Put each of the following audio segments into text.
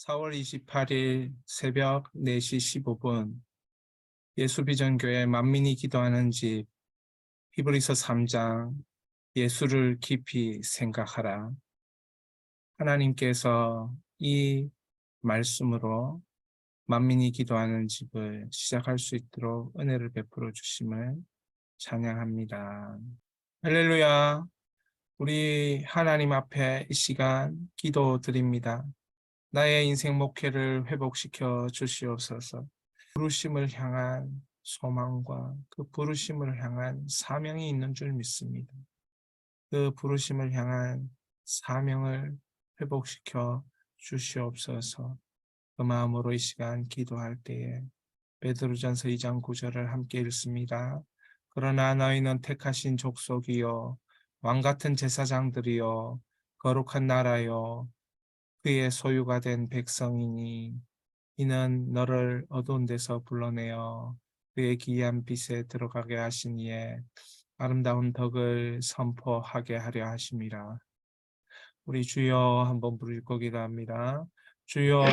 4월 28일 새벽 4시 15분 예수비전교회 만민이 기도하는 집 히브리서 3장 예수를 깊이 생각하라. 하나님께서 이 말씀으로 만민이 기도하는 집을 시작할 수 있도록 은혜를 베풀어 주심을 찬양합니다. 할렐루야. 우리 하나님 앞에 이 시간 기도드립니다. 나의 인생 목회를 회복시켜 주시옵소서. 부르심을 향한 소망과 그 부르심을 향한 사명이 있는 줄 믿습니다. 그 부르심을 향한 사명을 회복시켜 주시옵소서. 그 마음으로 이 시간 기도할 때에 베드로전서 2장 9절을 함께 읽습니다. 그러나 너희는 택하신 족속이요 왕같은 제사장들이요 거룩한 나라요 그의 소유가 된 백성이니 이는 너를 어두운 데서 불러내어 그의 기이한 빛에 들어가게 하시니에 아름다운 덕을 선포하게 하려 하심이라. 우리 주여 한번 부를 거기도 합니다. 주여.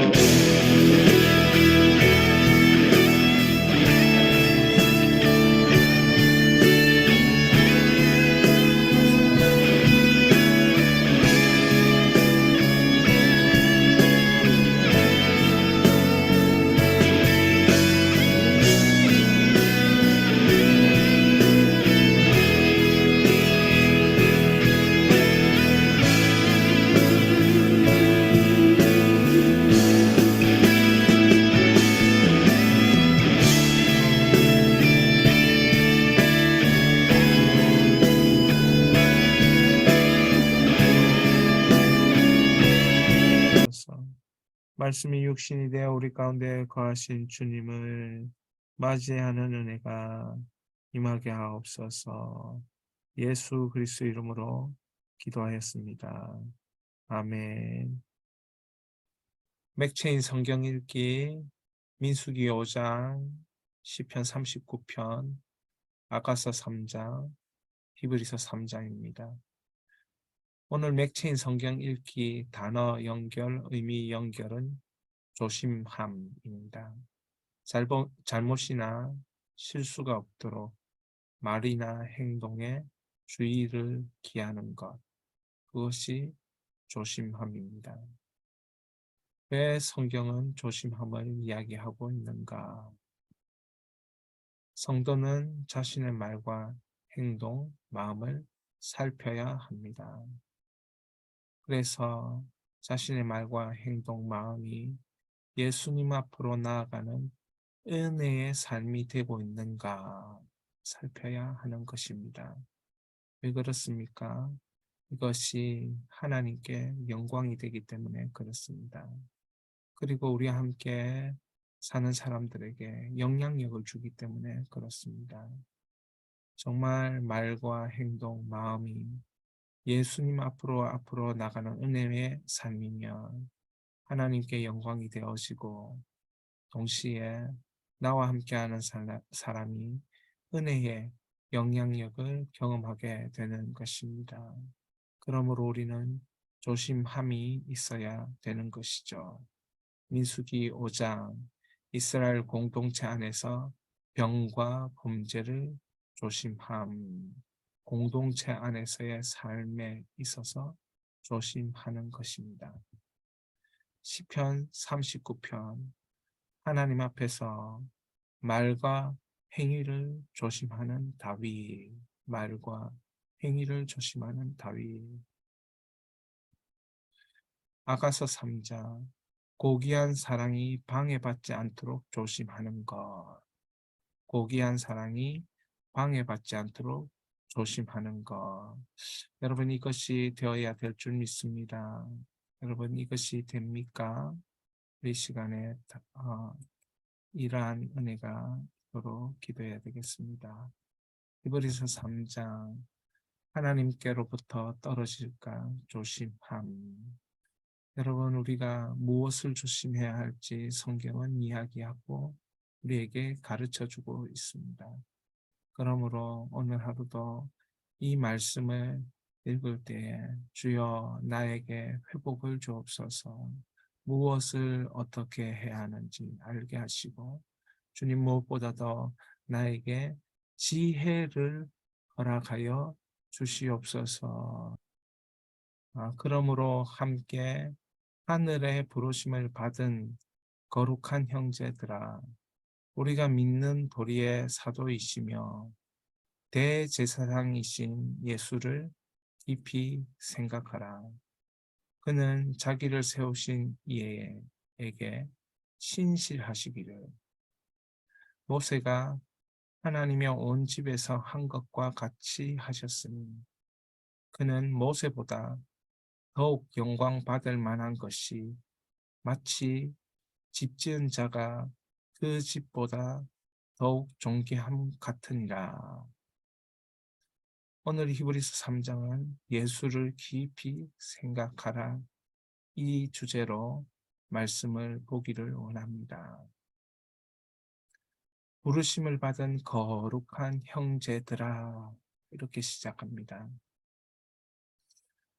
말씀이 육신이 되어 우리 가운데 거하신 주님을 맞이하는 은혜가 임하게 하옵소서. 예수 그리스도 이름으로 기도하였습니다. 아멘. 맥체인 성경 읽기 민수기 5장, 시편 39편, 아가서 3장, 히브리서 3장입니다. 오늘 맥체인 성경 읽기 단어 연결, 의미 연결은 조심함입니다. 잘못이나 실수가 없도록 말이나 행동에 주의를 기하는 것, 그것이 조심함입니다. 왜 성경은 조심함을 이야기하고 있는가? 성도는 자신의 말과 행동, 마음을 살펴야 합니다. 그래서 자신의 말과 행동, 마음이 예수님 앞으로 나아가는 은혜의 삶이 되고 있는가 살펴야 하는 것입니다. 왜 그렇습니까? 이것이 하나님께 영광이 되기 때문에 그렇습니다. 그리고 우리와 함께 사는 사람들에게 영향력을 주기 때문에 그렇습니다. 정말 말과 행동, 마음이 예수님 앞으로 나가는 은혜의 삶이면 하나님께 영광이 되어지고 동시에 나와 함께하는 사람이 은혜의 영향력을 경험하게 되는 것입니다. 그러므로 우리는 조심함이 있어야 되는 것이죠. 민수기 5장 이스라엘 공동체 안에서 병과 범죄를 조심함, 공동체 안에서의 삶에 있어서 조심하는 것입니다. 시편 39편 하나님 앞에서 말과 행위를 조심하는 다윗, 말과 행위를 조심하는 다윗. 아가서 3장 고귀한 사랑이 방해받지 않도록 조심하는 것. 고귀한 사랑이 방해받지 않도록 조심하는 것. 여러분 이것이 되어야 될 줄 믿습니다. 여러분 이것이 됩니까? 이 시간에 이러한 은혜가 있도록 기도해야 되겠습니다. 히브리서 3장 하나님께로부터 떨어질까 조심함. 여러분 우리가 무엇을 조심해야 할지 성경은 이야기하고 우리에게 가르쳐주고 있습니다. 그러므로 오늘 하루도 이 말씀을 읽을 때에 주여 나에게 회복을 주옵소서, 무엇을 어떻게 해야 하는지 알게 하시고 주님 무엇보다 더 나에게 지혜를 허락하여 주시옵소서. 그러므로 함께 하늘의 부르심을 받은 거룩한 형제들아, 우리가 믿는 도리의 사도이시며 대제사장이신 예수를 깊이 생각하라. 그는 자기를 세우신 이에게 신실하시기를 모세가 하나님의 온 집에서 한 것과 같이 하셨으니 그는 모세보다 더욱 영광 받을 만한 것이 마치 집 지은 자가 그 집보다 더욱 존귀함 같으니라. 오늘 히브리서 3장은 예수를 깊이 생각하라 이 주제로 말씀을 보기를 원합니다. 부르심을 받은 거룩한 형제들아, 이렇게 시작합니다.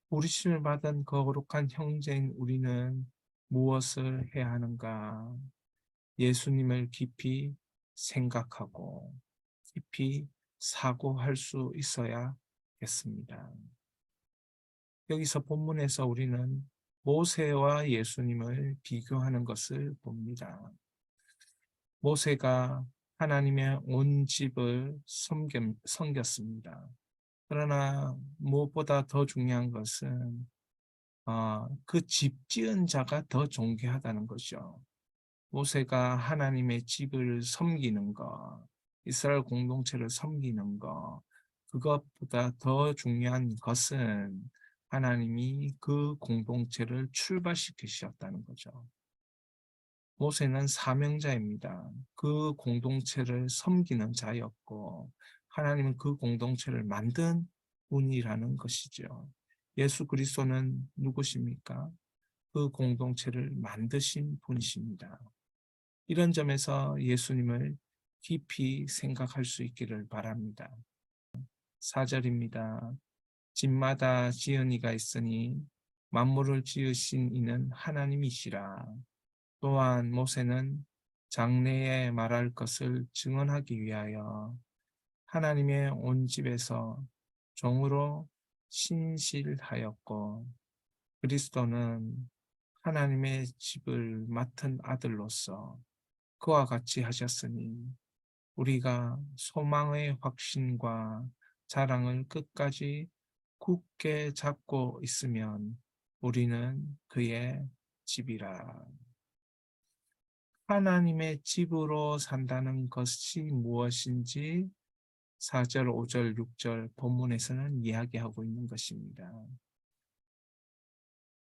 부르심을 받은 거룩한 형제인 우리는 무엇을 해야 하는가? 예수님을 깊이 생각하고 깊이 사고할 수 있어야겠습니다. 여기서 본문에서 우리는 모세와 예수님을 비교하는 것을 봅니다. 모세가 하나님의 온 집을 섬겼습니다. 그러나 무엇보다 더 중요한 것은 그 집 지은 자가 더 존귀하다는 거죠. 모세가 하나님의 집을 섬기는 것, 이스라엘 공동체를 섬기는 것, 그것보다 더 중요한 것은 하나님이 그 공동체를 출발시키셨다는 거죠. 모세는 사명자입니다. 그 공동체를 섬기는 자였고 하나님은 그 공동체를 만든 분이라는 것이죠. 예수 그리스도는 누구십니까? 그 공동체를 만드신 분이십니다. 이런 점에서 예수님을 깊이 생각할 수 있기를 바랍니다. 4절입니다. 집마다 지은 이가 있으니 만물을 지으신 이는 하나님이시라. 또한 모세는 장래에 말할 것을 증언하기 위하여 하나님의 온 집에서 종으로 신실하였고 그리스도는 하나님의 집을 맡은 아들로서 그와 같이 하셨으니 우리가 소망의 확신과 자랑을 끝까지 굳게 잡고 있으면 우리는 그의 집이라. 하나님의 집으로 산다는 것이 무엇인지 4절, 5절, 6절 본문에서는 이야기하고 있는 것입니다.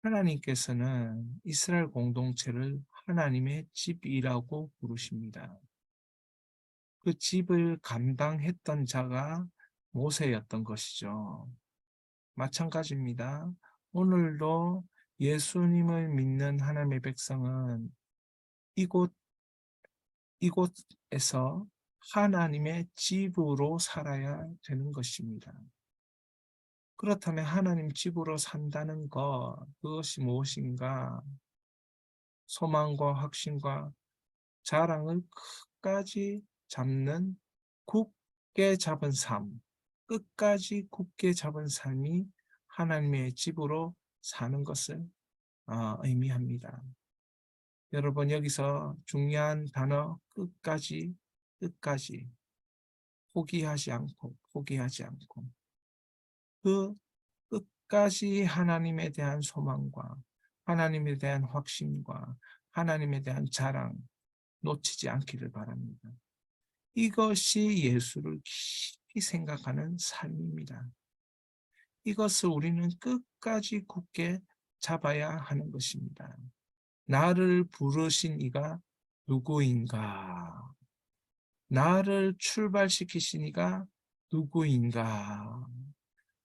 하나님께서는 이스라엘 공동체를 하나님의 집이라고 부르십니다. 그 집을 감당했던 자가 모세였던 것이죠. 마찬가지입니다. 오늘도 예수님을 믿는 하나님의 백성은 이곳에서 하나님의 집으로 살아야 되는 것입니다. 그렇다면 하나님 집으로 산다는 것, 그것이 무엇인가? 소망과 확신과 자랑을 끝까지 잡는 굳게 잡은 삶, 끝까지 굳게 잡은 삶이 하나님의 집으로 사는 것을 의미합니다. 여러분 여기서 중요한 단어 끝까지 포기하지 않고 그 끝까지 하나님에 대한 소망과 하나님에 대한 확신과 하나님에 대한 자랑 놓치지 않기를 바랍니다. 이것이 예수를 깊이 생각하는 삶입니다. 이것을 우리는 끝까지 굳게 잡아야 하는 것입니다. 나를 부르신 이가 누구인가? 나를 출발시키신 이가 누구인가?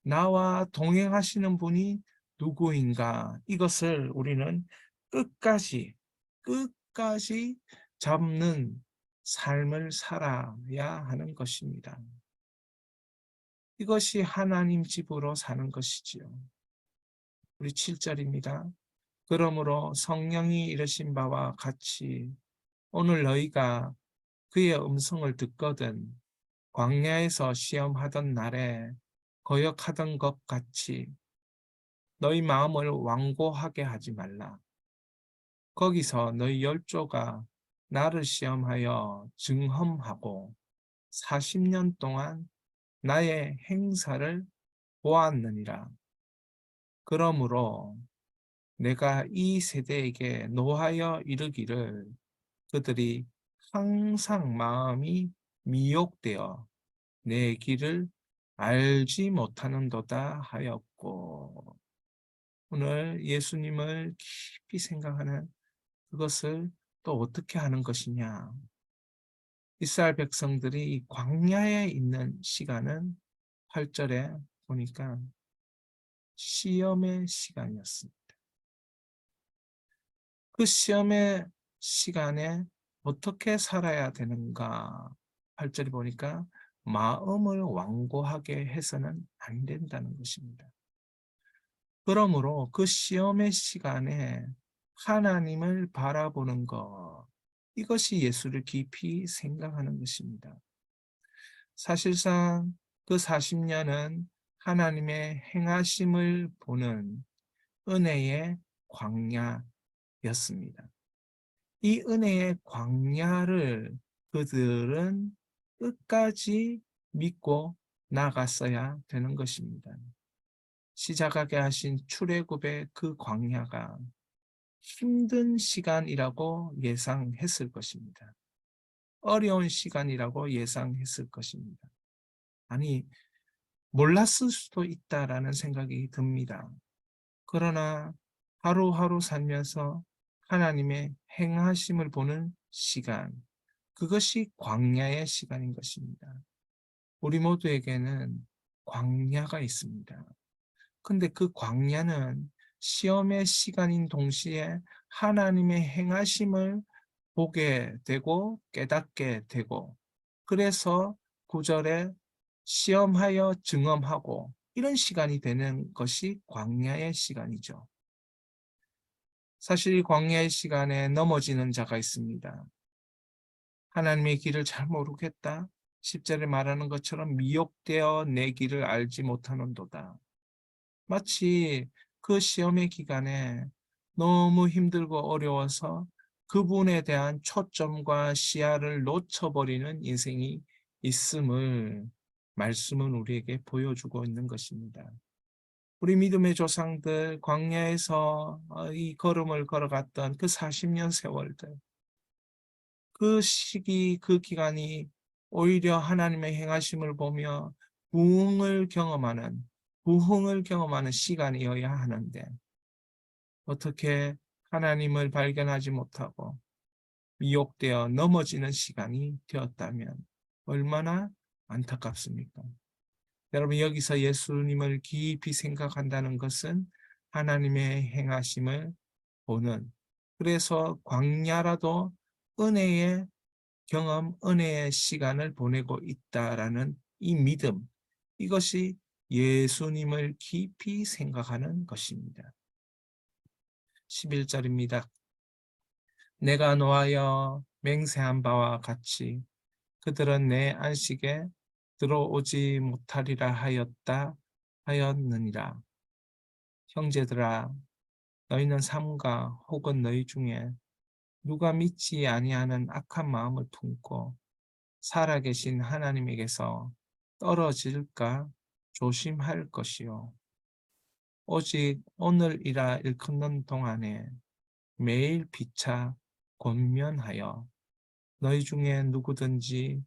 나와 동행하시는 분이 누구인가? 이것을 우리는 끝까지 잡는 삶을 살아야 하는 것입니다. 이것이 하나님 집으로 사는 것이지요. 우리 7절입니다. 그러므로 성령이 이르신 바와 같이 오늘 너희가 그의 음성을 듣거든 광야에서 시험하던 날에 거역하던 것 같이 너희 마음을 완고하게 하지 말라. 거기서 너희 열조가 나를 시험하여 증험하고 40년 동안 나의 행사를 보았느니라. 그러므로 내가 이 세대에게 노하여 이르기를 그들이 항상 마음이 미혹되어 내 길을 알지 못하는도다 하였고. 오늘 예수님을 깊이 생각하는 그것을 또 어떻게 하는 것이냐. 이스라엘 백성들이 이 광야에 있는 시간은 8절에 보니까 시험의 시간이었습니다. 그 시험의 시간에 어떻게 살아야 되는가? 8절에 보니까 마음을 완고하게 해서는 안 된다는 것입니다. 그러므로 그 시험의 시간에 하나님을 바라보는 것, 이것이 예수를 깊이 생각하는 것입니다. 사실상 그 40년은 하나님의 행하심을 보는 은혜의 광야였습니다. 이 은혜의 광야를 그들은 끝까지 믿고 나갔어야 되는 것입니다. 시작하게 하신 출애굽의 그 광야가 힘든 시간이라고 예상했을 것입니다. 어려운 시간이라고 예상했을 것입니다. 아니, 몰랐을 수도 있다라는 생각이 듭니다. 그러나 하루하루 살면서 하나님의 행하심을 보는 시간, 그것이 광야의 시간인 것입니다. 우리 모두에게는 광야가 있습니다. 근데 그 광야는 시험의 시간인 동시에 하나님의 행하심을 보게 되고 깨닫게 되고, 그래서 9절에 시험하여 증언하고 이런 시간이 되는 것이 광야의 시간이죠. 사실 이 광야의 시간에 넘어지는 자가 있습니다. 하나님의 길을 잘 모르겠다. 10절에 말하는 것처럼 미혹되어 내 길을 알지 못하는도다. 마치 그 시험의 기간에 너무 힘들고 어려워서 그분에 대한 초점과 시야를 놓쳐버리는 인생이 있음을 말씀은 우리에게 보여주고 있는 것입니다. 우리 믿음의 조상들 광야에서 이 걸음을 걸어갔던 그 40년 세월들, 그 시기, 그 기간이 오히려 하나님의 행하심을 보며 부흥을 경험하는, 부흥을 경험하는 시간이어야 하는데 어떻게 하나님을 발견하지 못하고 미혹되어 넘어지는 시간이 되었다면 얼마나 안타깝습니까? 여러분, 여기서 예수님을 깊이 생각한다는 것은 하나님의 행하심을 보는, 그래서 광야라도 은혜의 경험, 은혜의 시간을 보내고 있다라는 이 믿음, 이것이 예수님을 깊이 생각하는 것입니다. 11절입니다. 내가 노하여 맹세한 바와 같이 그들은 내 안식에 들어오지 못하리라 하였느니라. 형제들아, 너희는 삼가 혹은 너희 중에 누가 믿지 아니하는 악한 마음을 품고 살아계신 하나님에게서 떨어질까 조심할 것이요. 오직 오늘이라 일컫는 동안에 매일 피차 권면하여 너희 중에 누구든지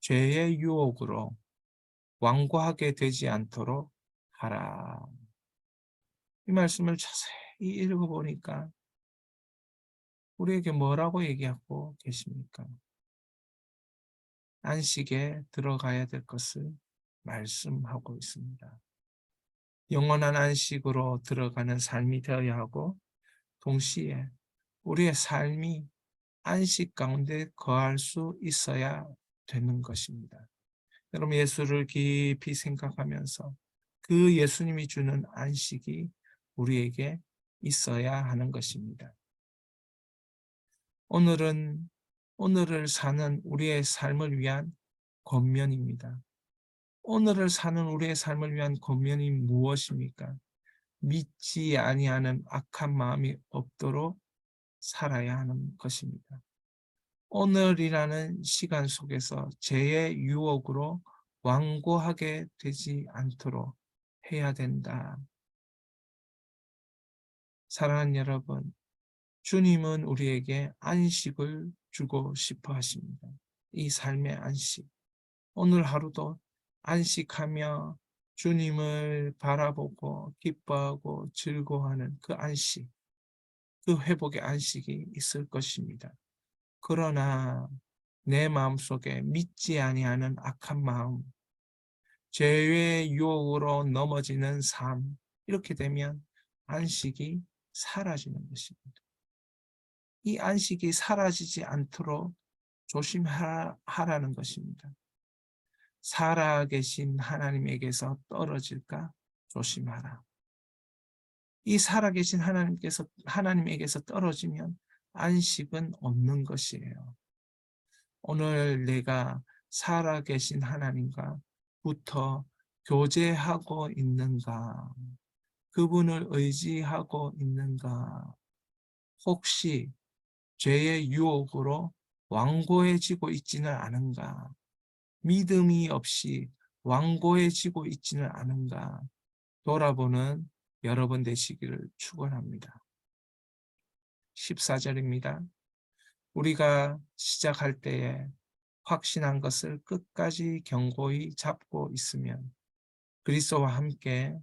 죄의 유혹으로 완고하게 되지 않도록 하라. 이 말씀을 자세히 읽어보니까 우리에게 뭐라고 얘기하고 계십니까? 안식에 들어가야 될 것을 말씀하고 있습니다. 영원한 안식으로 들어가는 삶이 되어야 하고 동시에 우리의 삶이 안식 가운데 거할 수 있어야 되는 것입니다. 여러분, 예수를 깊이 생각하면서 그 예수님이 주는 안식이 우리에게 있어야 하는 것입니다. 오늘은 오늘을 사는 우리의 삶을 위한 권면입니다. 오늘을 사는 우리의 삶을 위한 권면이 무엇입니까? 믿지 아니하는 악한 마음이 없도록 살아야 하는 것입니다. 오늘이라는 시간 속에서 죄의 유혹으로 완고하게 되지 않도록 해야 된다. 사랑하는 여러분, 주님은 우리에게 안식을 주고 싶어 하십니다. 이 삶의 안식. 오늘 하루도 안식하며 주님을 바라보고 기뻐하고 즐거워하는 그 안식, 그 회복의 안식이 있을 것입니다. 그러나 내 마음속에 믿지 아니하는 악한 마음, 죄의 유혹으로 넘어지는 삶, 이렇게 되면 안식이 사라지는 것입니다. 이 안식이 사라지지 않도록 조심하라는 것입니다. 살아계신 하나님에게서 떨어질까 조심하라. 이 살아계신 하나님에게서 떨어지면 안식은 없는 것이에요. 오늘 내가 살아계신 하나님과 부터 교제하고 있는가? 그분을 의지하고 있는가? 혹시 죄의 유혹으로 완고해지고 있지는 않은가? 믿음이 없이 완고해지고 있지는 않은가? 돌아보는 여러분 되시기를 축원합니다. 14절입니다. 우리가 시작할 때에 확신한 것을 끝까지 견고히 잡고 있으면 그리스도와 함께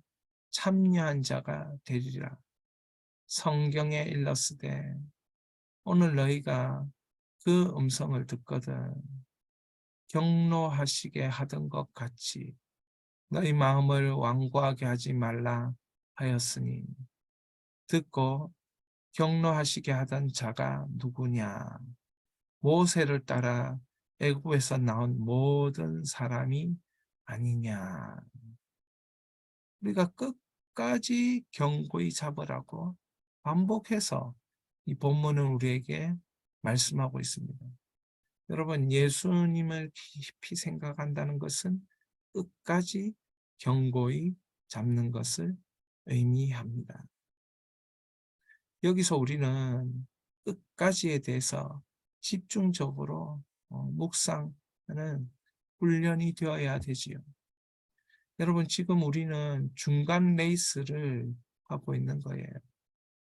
참여한 자가 되리라. 성경에 일렀으되 오늘 너희가 그 음성을 듣거든 경노하시게 하던 것 같이 너희 마음을 완고하게 하지 말라 하였으니 듣고 경노하시게 하던 자가 누구냐? 모세를 따라 애굽에서 나온 모든 사람이 아니냐. 우리가 끝까지 견고히 잡으라고 반복해서 이 본문은 우리에게 말씀하고 있습니다. 여러분, 예수님을 깊이 생각한다는 것은 끝까지 견고히 잡는 것을 의미합니다. 여기서 우리는 끝까지에 대해서 집중적으로 묵상하는 훈련이 되어야 되지요. 여러분, 지금 우리는 중간 레이스를 하고 있는 거예요.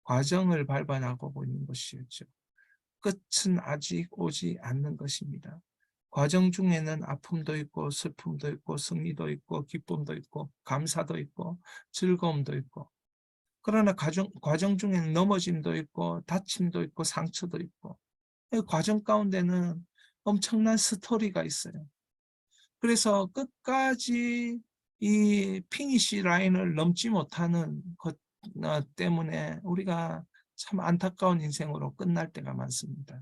과정을 밟아나가고 있는 것이죠. 끝은 아직 오지 않는 것입니다. 과정 중에는 아픔도 있고 슬픔도 있고 승리도 있고 기쁨도 있고 감사도 있고 즐거움도 있고, 그러나 과정 중에는 넘어짐도 있고 다침도 있고 상처도 있고, 이 과정 가운데는 엄청난 스토리가 있어요. 그래서 끝까지 이 피니시 라인을 넘지 못하는 것 때문에 우리가 참 안타까운 인생으로 끝날 때가 많습니다.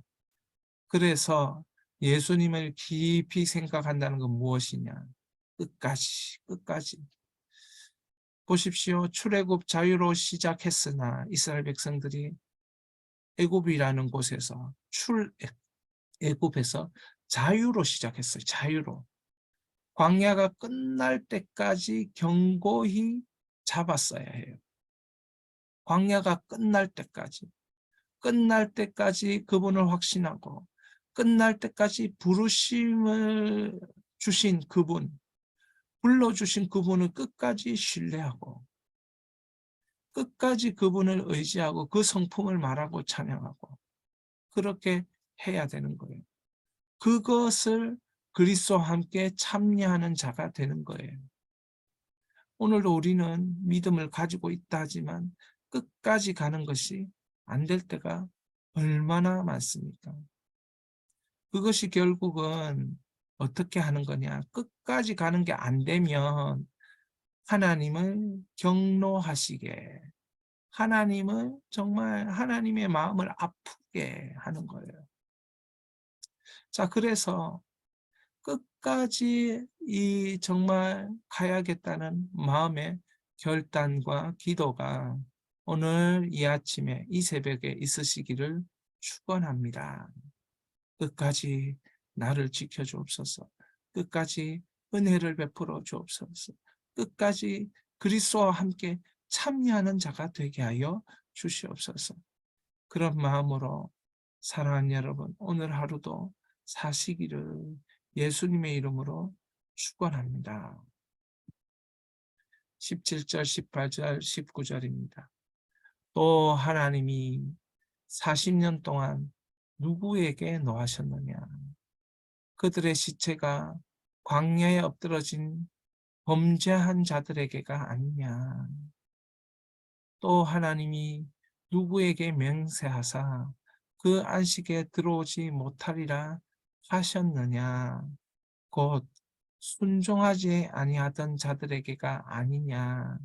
그래서 예수님을 깊이 생각한다는 건 무엇이냐? 끝까지. 보십시오. 출애굽 자유로 시작했으나 이스라엘 백성들이 애굽이라는 곳에서 애굽에서 자유로 시작했어요. 자유로. 광야가 끝날 때까지 견고히 잡았어야 해요. 광야가 끝날 때까지 그분을 확신하고, 끝날 때까지 부르심을 주신 그분, 불러주신 그분을 끝까지 신뢰하고, 끝까지 그분을 의지하고 그 성품을 말하고 찬양하고, 그렇게 해야 되는 거예요. 그것을 그리스도와 함께 참여하는 자가 되는 거예요. 오늘도 우리는 믿음을 가지고 있다 하지만 끝까지 가는 것이 안 될 때가 얼마나 많습니까? 그것이 결국은 어떻게 하는 거냐? 끝까지 가는 게 안 되면 하나님을 경노하시게, 하나님을 정말 하나님의 마음을 아프게 하는 거예요. 자, 그래서 끝까지 이 정말 가야겠다는 마음의 결단과 기도가 오늘 이 아침에 이 새벽에 있으시기를 축원합니다. 끝까지 나를 지켜주옵소서. 끝까지 은혜를 베풀어 주옵소서. 끝까지 그리스도와 함께 참여하는 자가 되게 하여 주시옵소서. 그런 마음으로 사랑하는 여러분, 오늘 하루도 사시기를 예수님의 이름으로 축원합니다. 17절, 18절, 19절입니다. 또 하나님이 40년 동안 누구에게 노하셨느냐? 그들의 시체가 광야에 엎드러진 범죄한 자들에게가 아니냐? 또 하나님이 누구에게 맹세하사 그 안식에 들어오지 못하리라 하셨느냐? 곧 순종하지 아니하던 자들에게가 아니냐?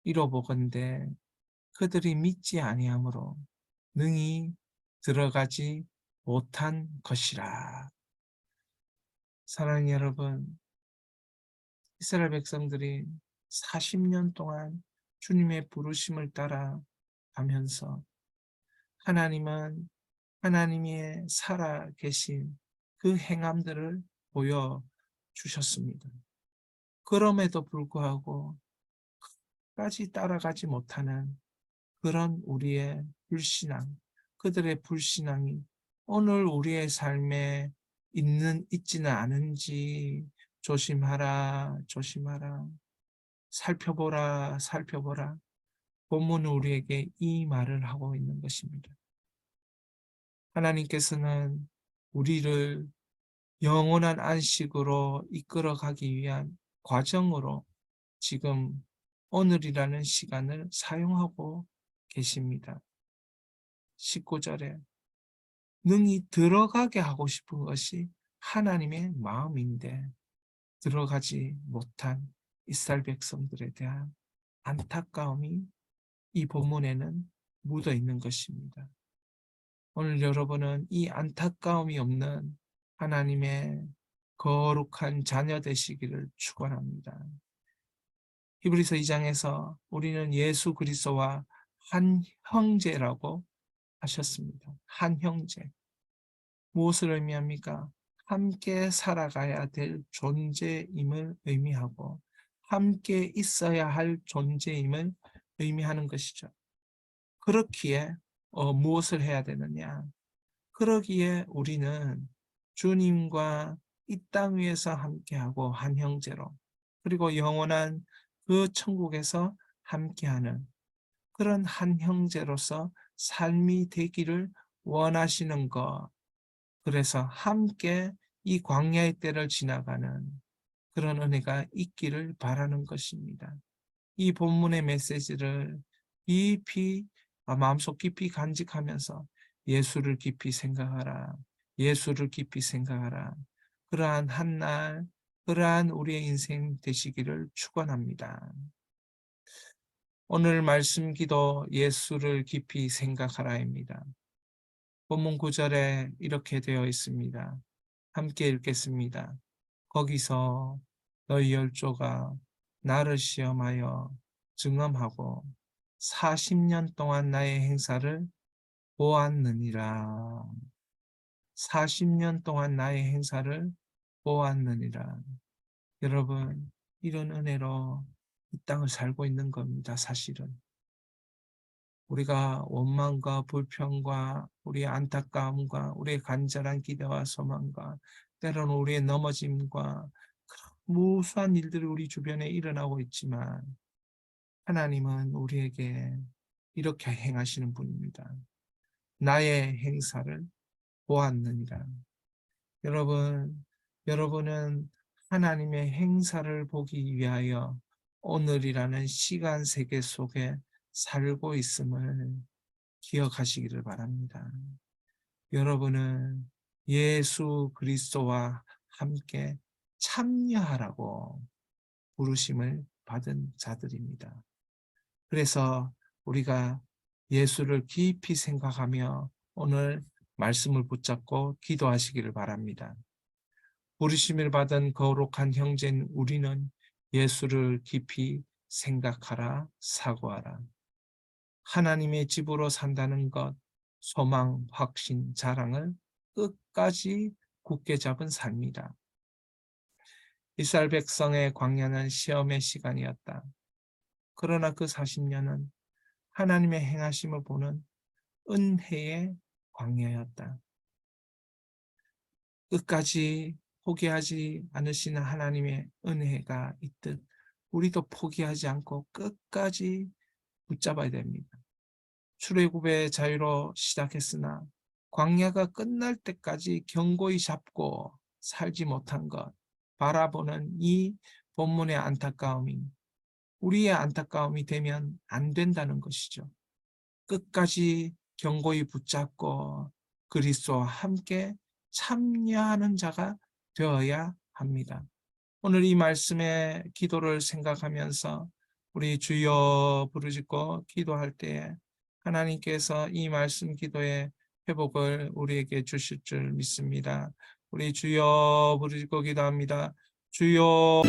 이러보건대 그들이 믿지 아니하므로 능히 들어가지 못한 것이라. 사랑하는 여러분, 이스라엘 백성들이 40년 동안 주님의 부르심을 따라 가면서 하나님은 하나님의 살아 계신 그 행함들을 보여주셨습니다. 그럼에도 불구하고 끝까지 따라가지 못하는 그런 우리의 불신앙, 그들의 불신앙이 오늘 우리의 삶에 있지는 않은지 조심하라, 조심하라, 살펴보라, 살펴보라. 본문은 우리에게 이 말을 하고 있는 것입니다. 하나님께서는 우리를 영원한 안식으로 이끌어가기 위한 과정으로 지금 오늘이라는 시간을 사용하고 계십니다. 19절에 능히 들어가게 하고 싶은 것이 하나님의 마음인데 들어가지 못한 이스라엘 백성들에 대한 안타까움이 이 본문에는 묻어 있는 것입니다. 오늘 여러분은 이 안타까움이 없는 하나님의 거룩한 자녀 되시기를 축원합니다. 히브리서 2장에서 우리는 예수 그리스도와 한 형제라고 하셨습니다. 한 형제. 무엇을 의미합니까? 함께 살아가야 될 존재임을 의미하고 함께 있어야 할 존재임을 의미하는 것이죠. 그렇기에 무엇을 해야 되느냐? 그러기에 우리는 주님과 이 땅 위에서 함께하고 한 형제로 그리고 영원한 그 천국에서 함께하는 그런 한 형제로서 삶이 되기를 원하시는 것. 그래서 함께 이 광야의 때를 지나가는 그런 은혜가 있기를 바라는 것입니다. 이 본문의 메시지를 깊이 마음속 깊이 간직하면서 예수를 깊이 생각하라. 예수를 깊이 생각하라. 그러한 한날 그러한 우리의 인생 되시기를 축원합니다. 오늘 말씀 기도 예수를 깊이 생각하라입니다. 본문 9절에 이렇게 되어 있습니다. 함께 읽겠습니다. 거기서 너희 열조가 나를 시험하여 증언하고 40년 동안 나의 행사를 보았느니라. 40년 동안 나의 행사를 보았느니라. 여러분, 이런 은혜로 이 땅을 살고 있는 겁니다. 사실은. 우리가 원망과 불평과 우리의 안타까움과 우리의 간절한 기대와 소망과 때로는 우리의 넘어짐과 무수한 일들이 우리 주변에 일어나고 있지만 하나님은 우리에게 이렇게 행하시는 분입니다. 나의 행사를 보았느니라. 여러분은 하나님의 행사를 보기 위하여 오늘이라는 시간 세계 속에 살고 있음을 기억하시기를 바랍니다. 여러분은 예수 그리스도와 함께 참여하라고 부르심을 받은 자들입니다. 그래서 우리가 예수를 깊이 생각하며 오늘 말씀을 붙잡고 기도하시기를 바랍니다. 부르심을 받은 거룩한 형제인 우리는 예수를 깊이 생각하라, 사고하라. 하나님의 집으로 산다는 것, 소망, 확신, 자랑을 끝까지 굳게 잡은 삶이다. 이스라엘 백성의 광야는 시험의 시간이었다. 그러나 그 40년은 하나님의 행하심을 보는 은혜의 광야였다. 끝까지 포기하지 않으시는 하나님의 은혜가 있듯 우리도 포기하지 않고 끝까지 붙잡아야 됩니다. 출애굽의 자유로 시작했으나 광야가 끝날 때까지 견고히 잡고 살지 못한 것, 바라보는 이 본문의 안타까움이 우리의 안타까움이 되면 안 된다는 것이죠. 끝까지 견고히 붙잡고 그리스도와 함께 참여하는 자가 되어야 합니다. 오늘 이 말씀의 기도를 생각하면서 우리 주여 부르짖고 기도할 때에 하나님께서 이 말씀 기도의 회복을 우리에게 주실 줄 믿습니다. 우리 주여 부르짖고 기도합니다. 주여